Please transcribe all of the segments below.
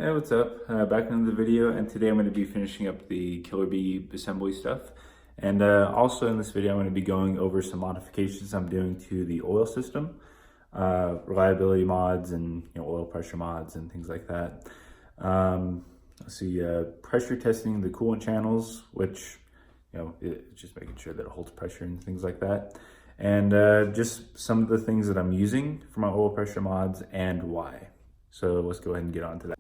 Hey, what's up? Back into the video, and today I'm going to be finishing up the Killer Bee assembly stuff. And also in this video, I'm going to be going over some modifications I'm doing to the oil system, reliability mods and oil pressure mods and things like that. Let's see, pressure testing the coolant channels, which it's just making sure that it holds pressure and things like that. And just some of the things that I'm using for my oil pressure mods and why. So let's go ahead and get on to that.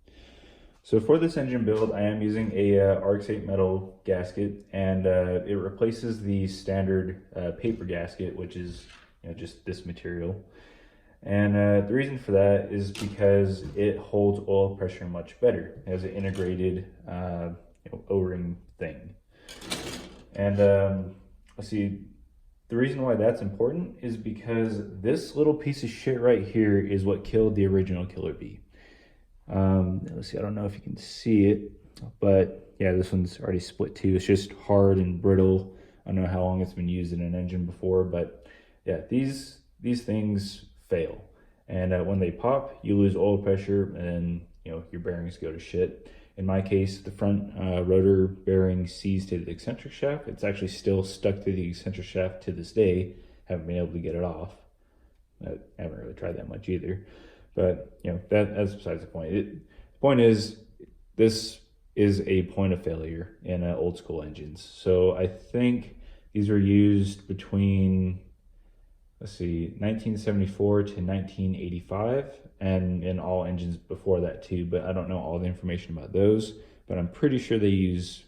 So for this engine build, I am using a RX-8 metal gasket, and it replaces the standard paper gasket, which is just this material. And the reason for that is because it holds oil pressure much better. It has an integrated O-ring thing. And let's see, the reason why that's important is because this little piece of shit right here is what killed the original Killer Bee. Let's see, I don't know if you can see it, but yeah, this one's already split too. It's just hard and brittle. I don't know how long it's been used in an engine before, but yeah, these things fail. And when they pop, you lose oil pressure and your bearings go to shit. In my case, the front rotor bearing seized to the eccentric shaft. It's actually still stuck to the eccentric shaft to this day. Haven't been able to get it off. I haven't really tried that much either. But that's besides the point. The point is, this is a point of failure in old school engines. So I think these were used between, let's see, 1974 to 1985, and in all engines before that too. But I don't know all the information about those. But I'm pretty sure they use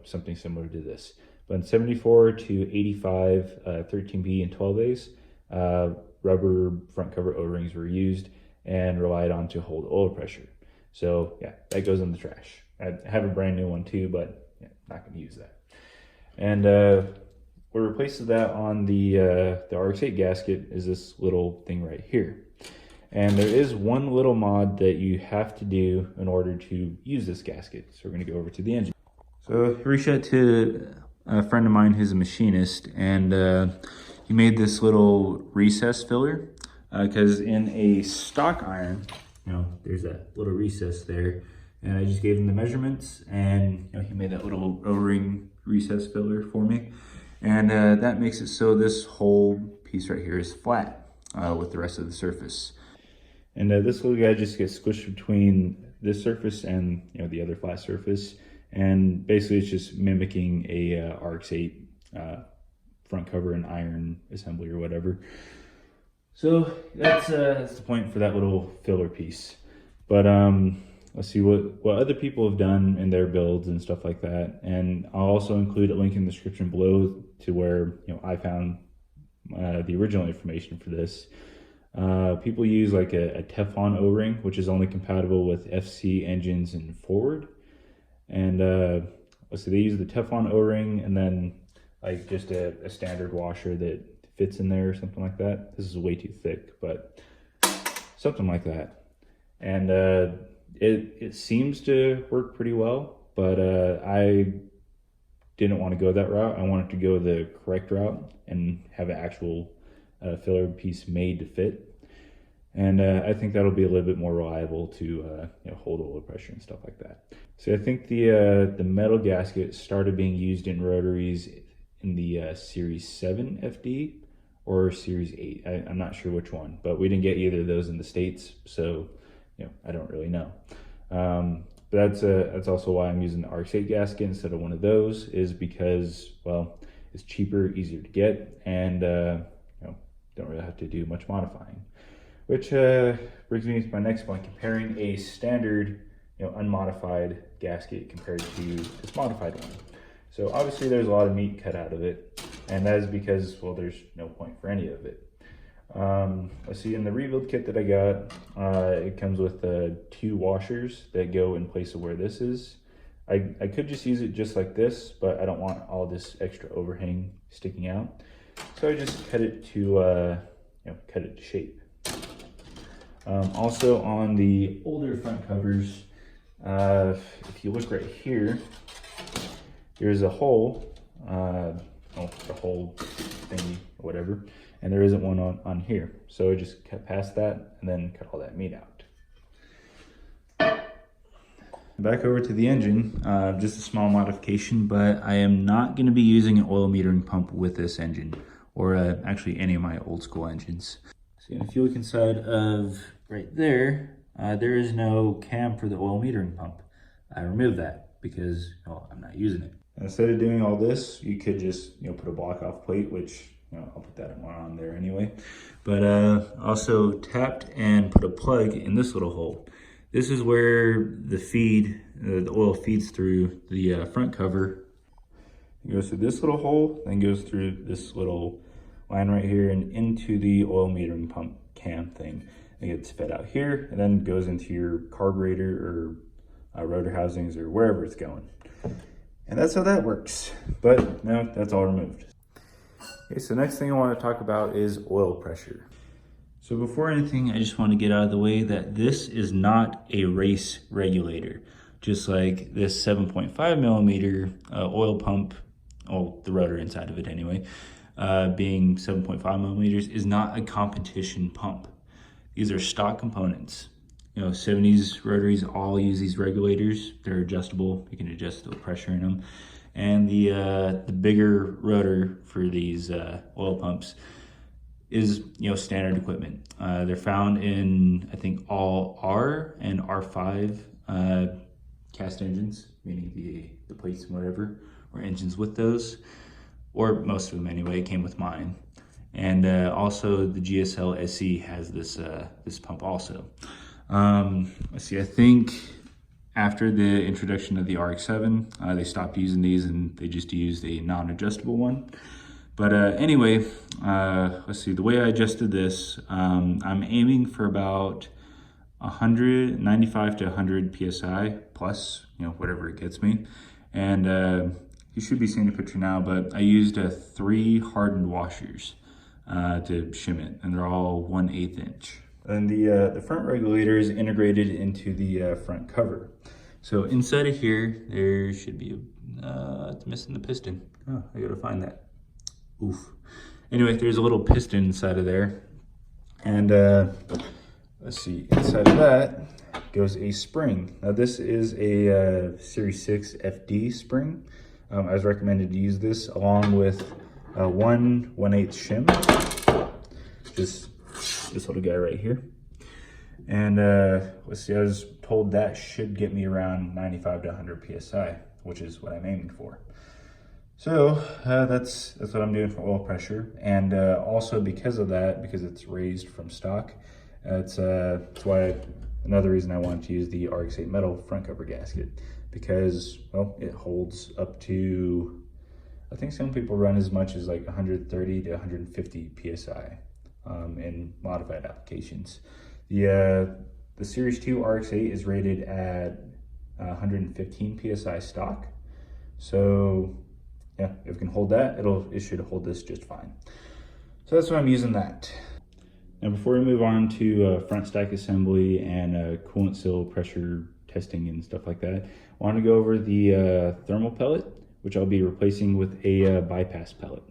something similar to this. But in 74 to 85, 13B and 12As, rubber front cover O-rings were used and relied on to hold oil pressure. So yeah, that goes in the trash. I have a brand new one too, but not going to use that. And what replaces that on the RX-8 gasket is this little thing right here. And there is one little mod that you have to do in order to use this gasket. So we're going to go over to the engine. So I reached out to a friend of mine who's a machinist, and he made this little recess filler. Because in a stock iron, there's that little recess there, and I just gave him the measurements, and he made that little O-ring recess filler for me, and that makes it so this whole piece right here is flat with the rest of the surface. And this little guy just gets squished between this surface and the other flat surface, and basically it's just mimicking a RX-8 front cover and iron assembly or whatever. So that's the point for that little filler piece. But let's see what other people have done in their builds and stuff like that. And I'll also include a link in the description below to where I found the original information for this. People use like a Teflon O-ring, which is only compatible with FC engines and Ford. And let's see, they use the Teflon O-ring and then like just a standard washer that fits in there or something like that. This is way too thick, but something like that. And it seems to work pretty well, but I didn't want to go that route. I wanted to go the correct route and have an actual filler piece made to fit. And I think that'll be a little bit more reliable to hold oil pressure and stuff like that. So I think the metal gasket started being used in rotaries in the Series 7 FD or Series 8. I'm not sure which one, but we didn't get either of those in the States, so I don't really know. But that's also why I'm using the RX-8 gasket instead of one of those, is because, well, it's cheaper, easier to get, and don't really have to do much modifying. Which brings me to my next point, comparing a standard unmodified gasket compared to this modified one. So obviously there's a lot of meat cut out of it, and that is because, well, there's no point for any of it. Let's see, in the rebuild kit that I got, it comes with 2 washers that go in place of where this is. I could just use it just like this, but I don't want all this extra overhang sticking out. So I just cut it to shape. Also on the older front covers, if you look right here, there's a hole, the hole thingy or whatever, and there isn't one on here. So I just cut past that and then cut all that meat out. back over to the engine. Just a small modification, but I am not going to be using an oil metering pump with this engine, or actually any of my old school engines. So if you look inside of right there, there is no cam for the oil metering pump. I removed that because, well, I'm not using it. Instead of doing all this, you could just, put a block off plate, which, I'll put that one on there anyway. But also tapped and put a plug in this little hole. This is where the feed, the oil feeds through the front cover. It goes through this little hole, then goes through this little line right here and into the oil metering pump cam thing. It gets fed out here and then goes into your carburetor or rotor housings or wherever it's going. And that's how that works. But no, that's all removed. Okay, so next thing I want to talk about is oil pressure. So before anything, I just want to get out of the way that this is not a race regulator. Just like this 7.5 millimeter oil pump, the rotor inside of it anyway, being 7.5 millimeters, is not a competition pump. These are stock components. 70s rotaries all use these regulators. They're adjustable. You can adjust the pressure in them. And the bigger rotor for these oil pumps is standard equipment. They're found in, I think, all R and R5 cast engines, meaning the plates and whatever, or engines with those, or most of them anyway, came with mine. And also the GSL SE has this this pump also. Let's see, I think after the introduction of the RX-7, they stopped using these and they just used a non-adjustable one. But anyway, let's see, the way I adjusted this, I'm aiming for about 95 to 100 PSI plus, whatever it gets me. And you should be seeing a picture now, but I used 3 hardened washers to shim it, and they're all 1/8 inch. And the front regulator is integrated into the front cover. So inside of here, there should be it's missing the piston. Oh, I gotta find that. Oof. Anyway, there's a little piston inside of there. And let's see, inside of that goes a spring. Now this is a Series 6 FD spring. I was recommended to use this along with 1/8 shim. Just this little guy right here. And let's see, I was told that should get me around 95 to 100 PSI, which is what I'm aiming for. So that's what I'm doing for oil pressure. And also because of that, because it's raised from stock, that's why another reason I wanted to use the RX-8 metal front cover gasket, because, well, it holds up to, I think some people run as much as like 130 to 150 PSI in modified applications. The Series 2 RX-8 is rated at 115 PSI stock. So yeah, if it can hold that, it should hold this just fine. So that's why I'm using that. Now before we move on to front stack assembly and coolant seal pressure testing and stuff like that, I want to go over the thermal pellet, which I'll be replacing with a bypass pellet.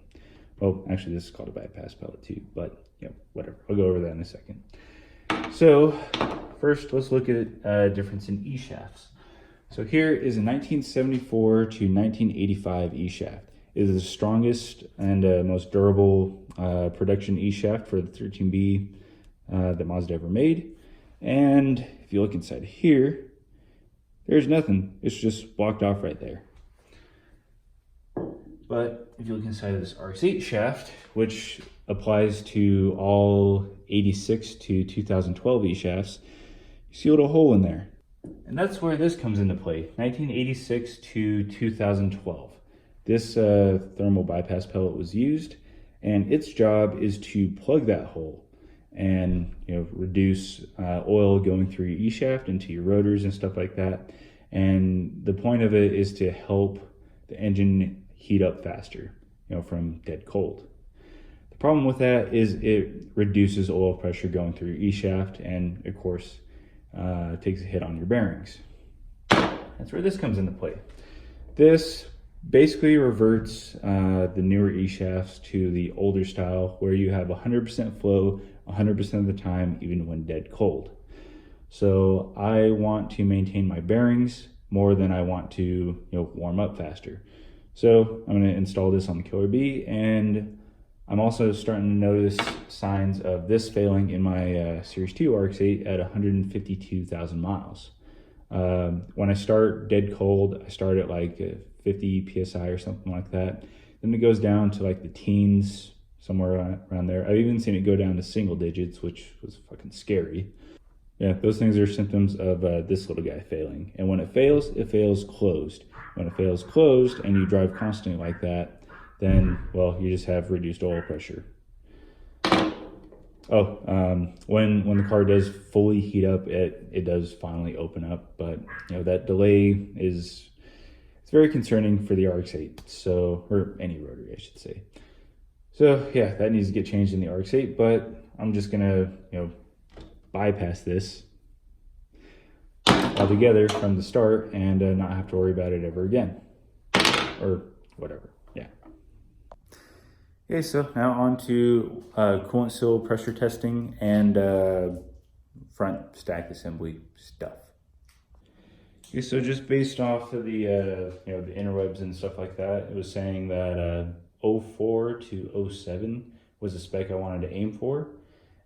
Well, actually this is called a bypass pellet too, but whatever. I'll go over that in a second. So first, let's look at difference in E-shafts. So here is a 1974 to 1985 E-shaft. It is the strongest and most durable production E-shaft for the 13B that Mazda ever made. And if you look inside here, there's nothing. It's just blocked off right there. But if you look inside of this RX-8 shaft, which applies to all 86 to 2012 E-shafts, you see a little hole in there. And that's where this comes into play, 1986 to 2012. This thermal bypass pellet was used, and its job is to plug that hole and reduce oil going through your E-shaft into your rotors and stuff like that. And the point of it is to help the engine heat up faster, from dead cold. The problem with that is it reduces oil pressure going through your E-shaft, and of course takes a hit on your bearings. That's where this comes into play. This basically reverts the newer E-shafts to the older style, where you have 100% flow 100% of the time, even when dead cold. So I want to maintain my bearings, more than I want to, warm up faster. So I'm going to install this on the Killer Bee, and I'm also starting to notice signs of this failing in my Series 2 RX-8 at 152,000 miles. When I start dead cold, I start at like 50 PSI or something like that. Then it goes down to like the teens, somewhere around there. I've even seen it go down to single digits, which was fucking scary. Yeah, those things are symptoms of this little guy failing. And when it fails closed. When it fails closed and you drive constantly like that, then, well, you just have reduced oil pressure. When the car does fully heat up, it does finally open up, but that delay it's very concerning for the RX-8, so, or any rotary, I should say. So yeah, that needs to get changed in the RX-8, but I'm just gonna bypass this altogether from the start and not have to worry about it ever again, or whatever. Yeah. Okay, so now on to coolant seal pressure testing and front stack assembly stuff. Okay, so just based off of the the interwebs and stuff like that, it was saying that 04 to 07 was the spec I wanted to aim for,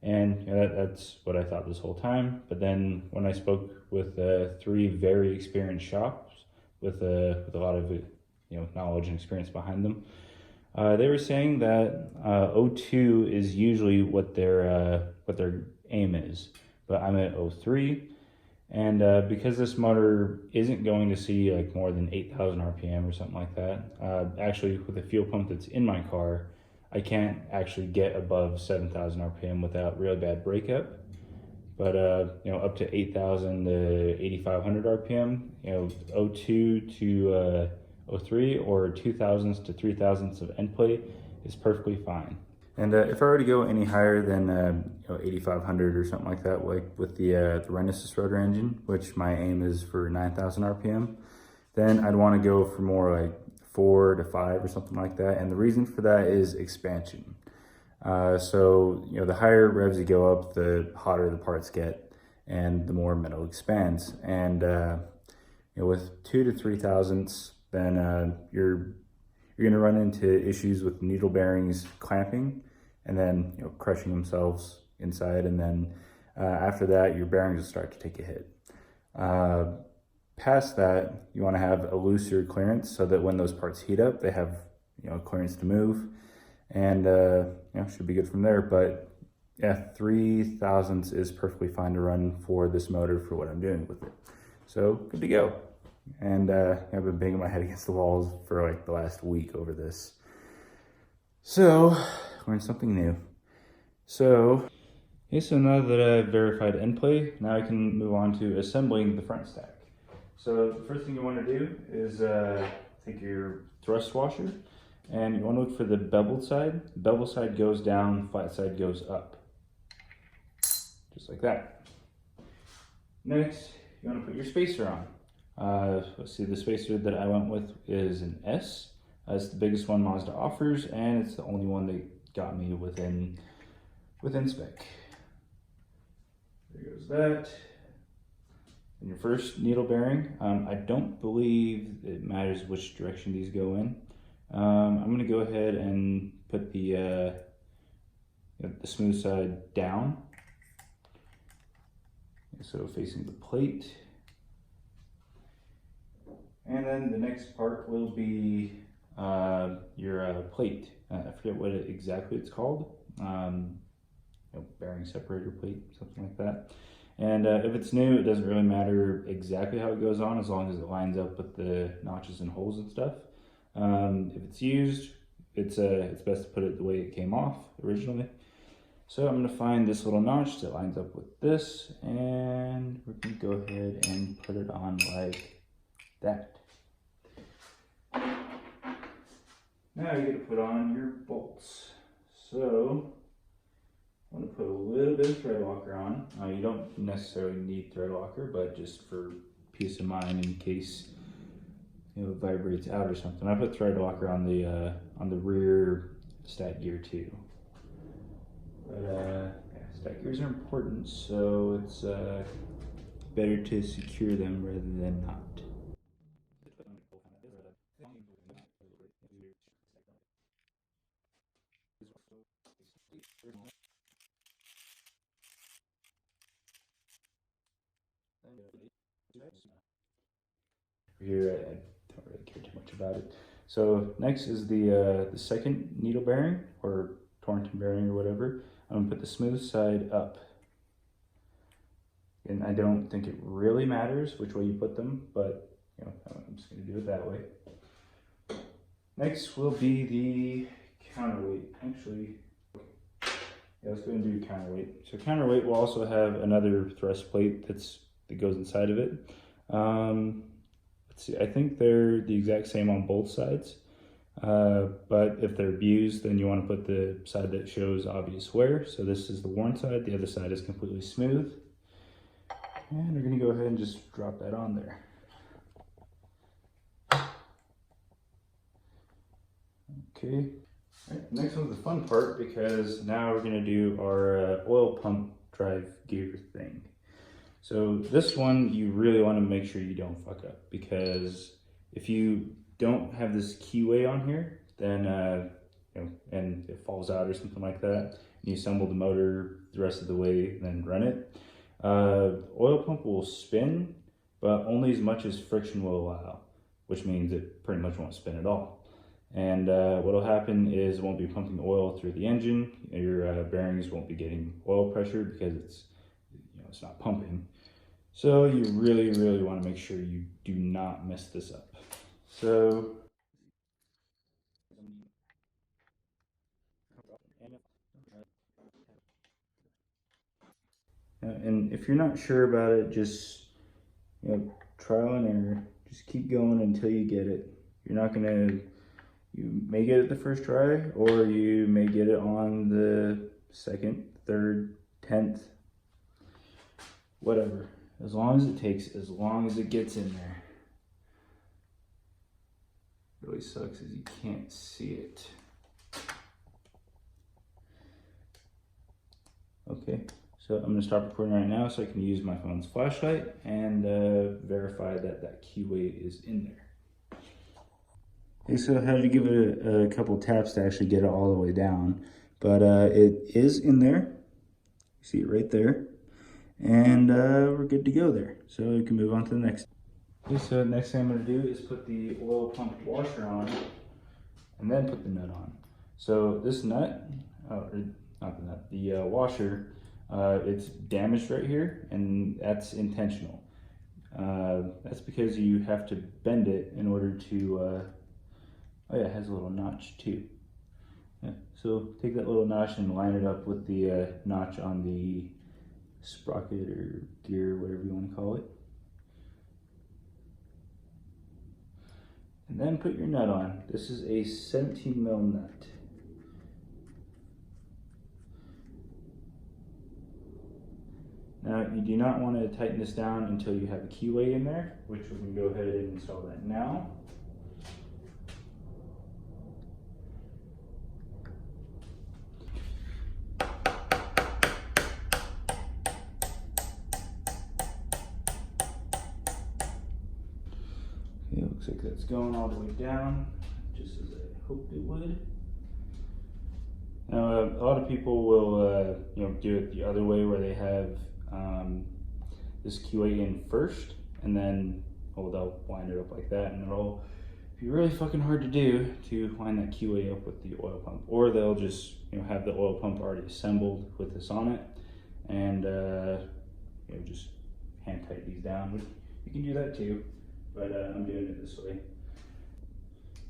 and that's what I thought this whole time. But then when I spoke with 3 very experienced shops with a lot of knowledge and experience behind them, they were saying that 02 is usually what their aim is, but I'm at 03, and because this motor isn't going to see like more than 8,000 RPM or something like that, actually with the fuel pump that's in my car, I can't actually get above 7,000 RPM without really bad breakup. But up to 8,000 to 8,500 RPM, 02 to 03 or 2,000s to 3,000s of endplay is perfectly fine. And if I were to go any higher than 8,500 or something like that, like with the Renesis rotor engine, which my aim is for 9,000 RPM, then I'd want to go for more like 4 to 5 or something like that. And the reason for that is expansion. So the higher revs you go up, the hotter the parts get, and the more metal expands. And with 2 to 3 thousandths, then you're going to run into issues with needle bearings clamping and then crushing themselves inside, and then after that your bearings will start to take a hit. Past that, you want to have a looser clearance so that when those parts heat up, they have clearance to move, and should be good from there. But yeah, 3 thousandths is perfectly fine to run for this motor for what I'm doing with it. So good to go. And I've been banging my head against the walls for like the last week over this. So, learned something new. So now that I've verified endplay, now I can move on to assembling the front stack. So the first thing you want to do is take your thrust washer, and you want to look for the beveled side. The beveled side goes down, flat side goes up. Just like that. Next, you want to put your spacer on. Let's see, the spacer that I went with is an S. It's the biggest one Mazda offers, and it's the only one that got me within spec. There goes that. And your first needle bearing, I don't believe it matters which direction these go in. I'm going to go ahead and put the smooth side down, so facing the plate. And then the next part will be your plate. I forget what exactly it's called. Bearing separator plate, something like that. And if it's new, it doesn't really matter exactly how it goes on, as long as it lines up with the notches and holes and stuff. If it's used, it's best to put it the way it came off originally. So I'm going to find this little notch that lines up with this, and we're going to go ahead and put it on like that. Now you get to put on your bolts. So I'm going to put a little bit of thread locker on. You don't necessarily need thread locker, but just for peace of mind in case it vibrates out or something. I put thread locker on the rear stat gear too. But yeah, stat gears are important, so it's better to secure them rather than not. Here, I don't really care too much about it. So next is the second needle bearing, or Torrington bearing, or whatever. I'm gonna put the smooth side up. And I don't think it really matters which way you put them, but you know, I'm just gonna do it that way. Next will be the counterweight. Actually, yeah, let's go and do counterweight. So counterweight will also have another thrust plate that goes inside of it. Let's see, I think they're the exact same on both sides. But if they're abused, then you want to put the side that shows obvious wear. So this is the worn side, the other side is completely smooth. And we're gonna go ahead and just drop that on there. Okay, all right, next one's the fun part, because now we're gonna do our oil pump drive gear thing. So this one, you really wanna make sure you don't fuck up, because if you don't have this keyway on here, then you know, and it falls out or something like that, and you assemble the motor the rest of the way and then run it, oil pump will spin, but only as much as friction will allow, which means it pretty much won't spin at all. And what'll happen is it won't be pumping oil through the engine. Your bearings won't be getting oil pressure because it's not pumping. So you really, really want to make sure you do not mess this up. So and if you're not sure about it, just trial and error. Just keep going until you get it. You may get it the first try, or you may get it on the second, third, 10th, whatever. As long as it takes, as long as it gets in there. It really sucks is you can't see it. Okay, so I'm gonna stop recording right now so I can use my phone's flashlight and verify that that keyway is in there. Okay, so I had to give it a couple taps to actually get it all the way down, but it is in there. You see it right there, and we're good to go there. So we can move on to the next. Okay, so the next thing I'm going to do is put the oil pump washer on, and then put the nut on. So this nut, or not the nut, the washer, it's damaged right here, and that's intentional. That's because you have to bend it in order to oh yeah, it has a little notch too. Yeah, so take that little notch and line it up with the notch on the sprocket or gear, whatever you want to call it. And then put your nut on. This is a 17 mil nut. Now you do not want to tighten this down until you have a keyway in there, which we can go ahead and install that now. Okay, it looks like that's going all the way down, just as I hoped it would. Now, a lot of people will, do it the other way, where they have this keyway in first, and then they'll wind it up like that, and it'll be really fucking hard to do to line that keyway up with the oil pump. Or they'll just have the oil pump already assembled with this on it, and just hand tight these down. You can do that too, but I'm doing it this way.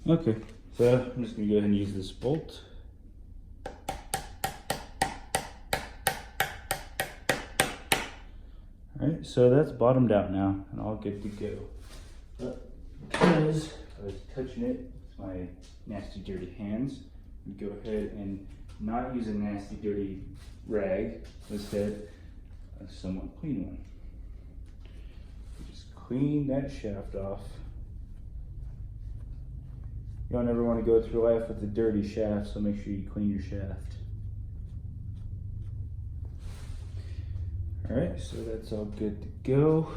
Okay, so I'm just gonna go ahead and use this bolt. Alright, so that's bottomed out now and all good to go. But because I was touching it with my nasty dirty hands, we go ahead and not use a nasty dirty rag, instead a somewhat clean one. Just clean that shaft off. You don't ever want to go through life with a dirty shaft, so make sure you clean your shaft. Alright, so that's all good to go.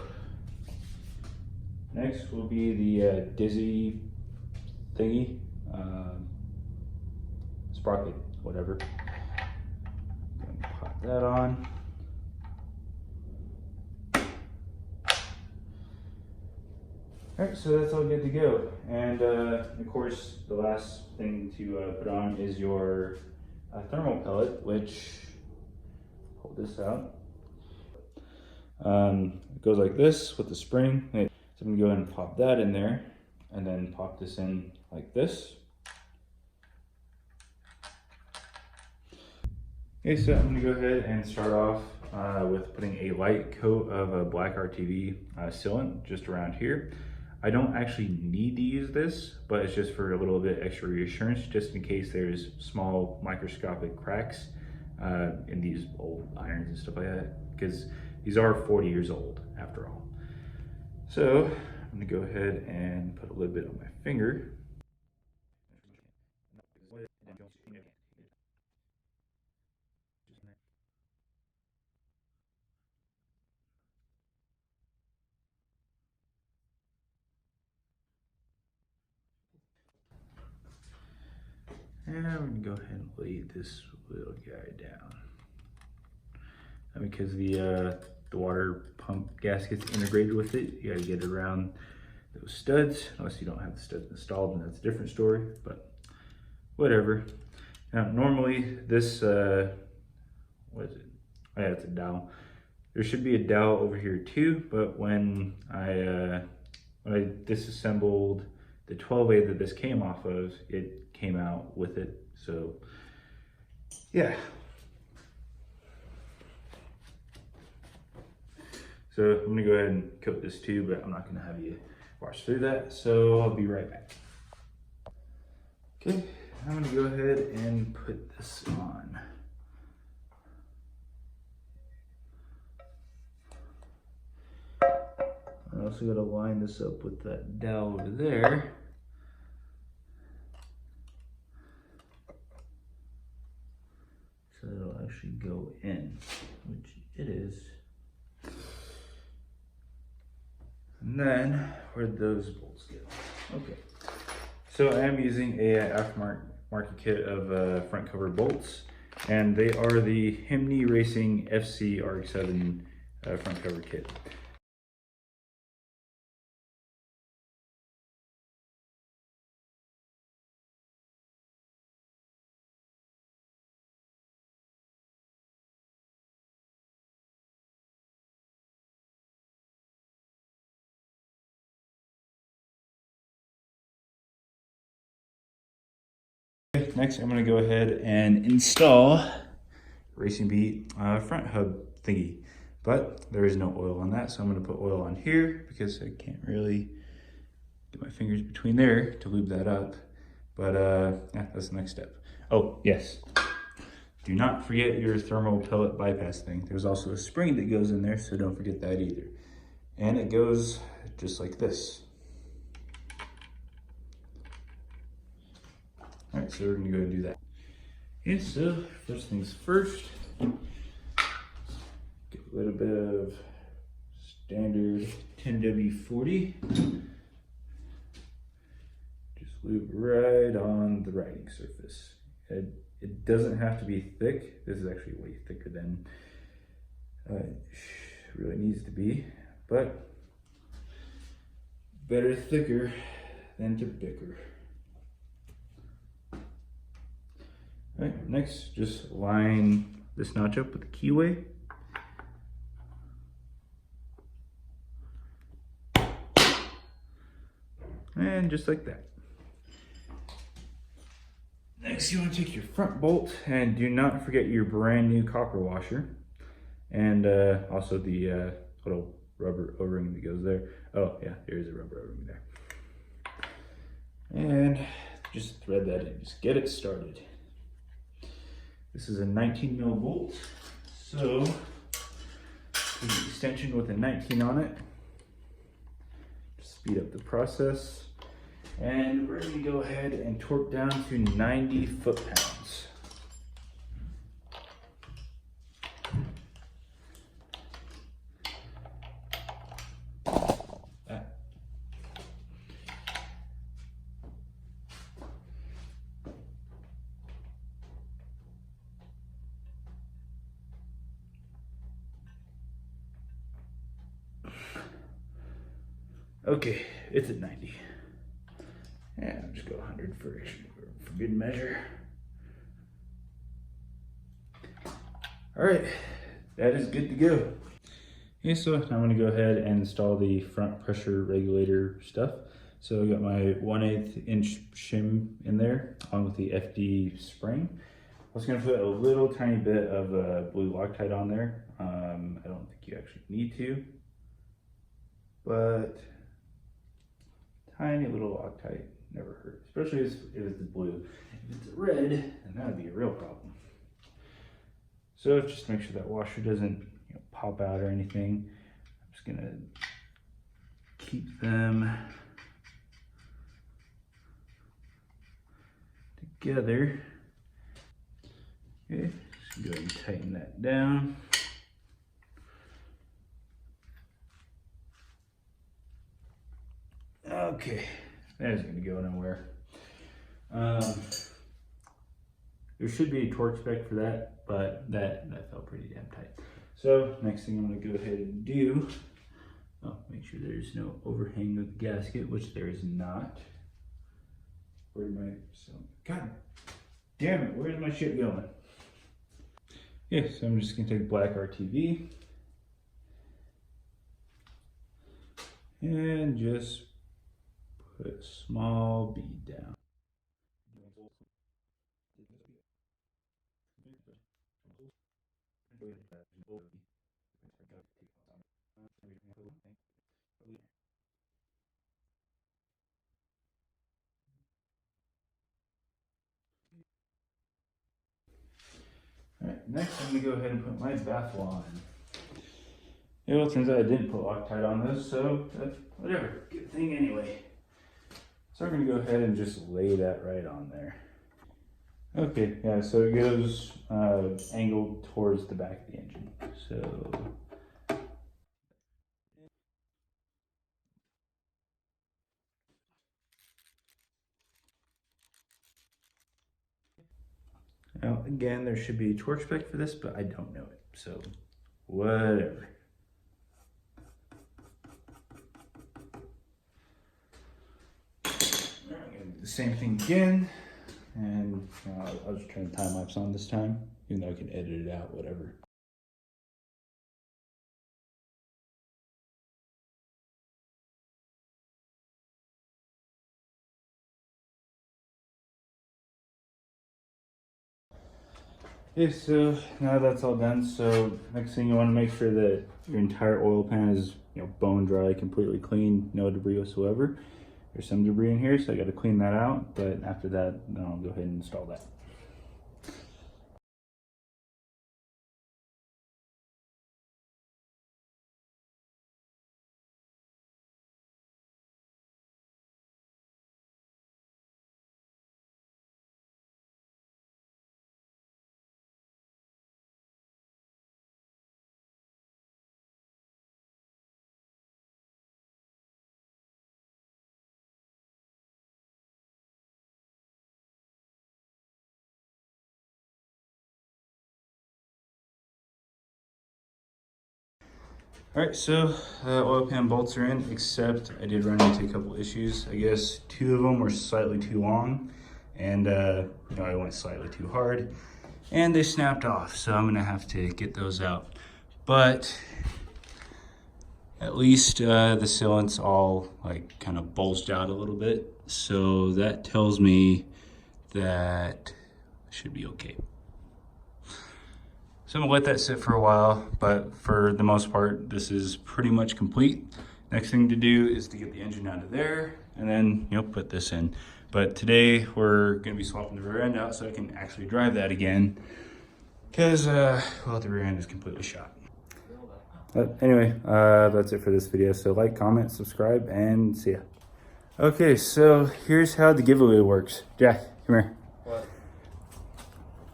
Next will be the dizzy thingy, sprocket, whatever. Pop that on. All right, so that's all good to go. And of course, the last thing to put on is your thermal pellet, which, hold this out. It goes like this with the spring. So I'm gonna go ahead and pop that in there and then pop this in like this. Okay, so I'm gonna go ahead and start off with putting a light coat of a black RTV sealant just around here. I don't actually need to use this, but it's just for a little bit extra reassurance, just in case there's small microscopic cracks in these old irons and stuff like that, because these are 40 years old after all. So I'm gonna go ahead and put a little bit on my finger. And I'm gonna go ahead and lay this little guy down. And because the water pump gasket's integrated with it, you gotta get it around those studs, unless you don't have the studs installed, and that's a different story, but whatever. Now, normally this, what is it? Oh yeah, it's a dowel. There should be a dowel over here too, but when I disassembled the 12A that this came off of, it came out with it. So yeah. So I'm gonna go ahead and coat this too, but I'm not gonna have you watch through that. So I'll be right back. Okay, I'm gonna go ahead and put this on. I also gotta line this up with that dowel over there. So it'll actually go in, which it is. And then, where'd those bolts go? Okay. So I am using a aftermarket kit of front cover bolts, and they are the Himny Racing FC RX-7 front cover kit. Next, I'm gonna go ahead and install Racing Beat front hub thingy, but there is no oil on that, so I'm gonna put oil on here because I can't really get my fingers between there to lube that up. But yeah, that's the next step. Oh yes, do not forget your thermal pellet bypass thing. There's also a spring that goes in there, so don't forget that either. And it goes just like this. All right, so we're gonna go ahead and do that. And so, first things first, get a little bit of standard 10W40. Just lube right on the riding surface. It doesn't have to be thick. This is actually way thicker than it really needs to be, but better thicker than to bicker. All right, next, just line this notch up with the keyway. And just like that. Next, you want to take your front bolt, and do not forget your brand new copper washer. And also the little rubber O-ring that goes there. Oh yeah, there is a rubber O-ring there. And just thread that in, just get it started. This is a 19 mil bolt, so an extension with a 19 on it. Just speed up the process. And we're gonna go ahead and torque down to 90 foot-pounds. Okay, it's at 90. And I'll just go 100 for good measure. All right, that is good to go. Okay, so I'm gonna go ahead and install the front pressure regulator stuff. So I got my 1/8 inch shim in there, along with the FD spring. I was gonna put a little tiny bit of blue Loctite on there. I don't think you actually need to, but tiny little Loctite never hurt, especially if it's the blue. If it's red, then that would be a real problem. So just make sure that washer doesn't pop out or anything. I'm just gonna keep them together. Okay, just go ahead and tighten that down. Okay, that is gonna go nowhere. There should be a torque spec for that, but that felt pretty damn tight. So next thing I'm gonna go ahead and do, make sure there's no overhang of the gasket, which there is not. Where am I? So, God damn it, where's my shit going? Yeah, so I'm just gonna take black RTV and just put a small bead down. All right, next I'm gonna go ahead and put my baffle on. Yeah, well, it turns out I didn't put Loctite on this, so that's whatever, good thing anyway. So I'm gonna go ahead and just lay that right on there. Okay, yeah, so it goes angled towards the back of the engine. So now again, there should be a torque spec for this, but I don't know it, so whatever. I'm gonna do the same thing again, and I'll just turn the time lapse on this time, even though I can edit it out, whatever. Okay, so now that's all done. So next thing, you want to make sure that your entire oil pan is bone dry, completely clean, no debris whatsoever. There's some debris in here, so I got to clean that out. But after that, then I'll go ahead and install that. All right, so oil pan bolts are in, except I did run into a couple issues. I guess 2 of them were slightly too long, and I went slightly too hard, and they snapped off. So I'm gonna have to get those out. But at least the sealant's all kind of bulged out a little bit. So that tells me that it should be okay. So I'm gonna let that sit for a while, but for the most part, this is pretty much complete. Next thing to do is to get the engine out of there and then put this in. But today we're gonna be swapping the rear end out so I can actually drive that again, because well, the rear end is completely shot. But anyway, that's it for this video. So like, comment, subscribe, and see ya. Okay, so here's how the giveaway works. Jack, come here. What?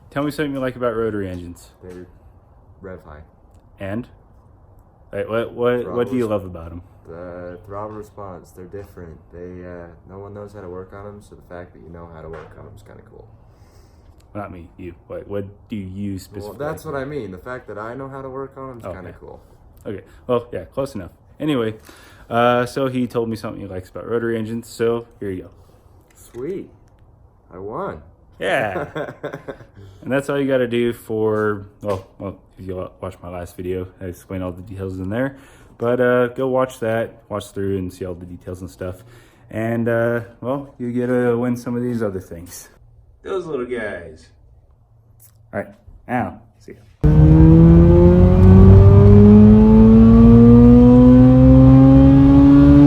Tell me something you like about rotary engines. They're rev high. And? What do you love about them? The throttle response, they're different. They no one knows how to work on them, so the fact that you know how to work on them is kind of cool. Not me, you. What do you specifically? Well, that's what I mean. The fact that I know how to work on them is kind of Okay. cool. Okay, well, yeah, close enough. Anyway, So he told me something he likes about rotary engines. So here you go. Sweet. I won. Yeah. And that's all you got to do for, well, if you watch my last video, I explained all the details in there. But go watch that, watch through and see all the details and stuff. And, well, you get to win some of these other things. Those little guys. All right, now, see ya.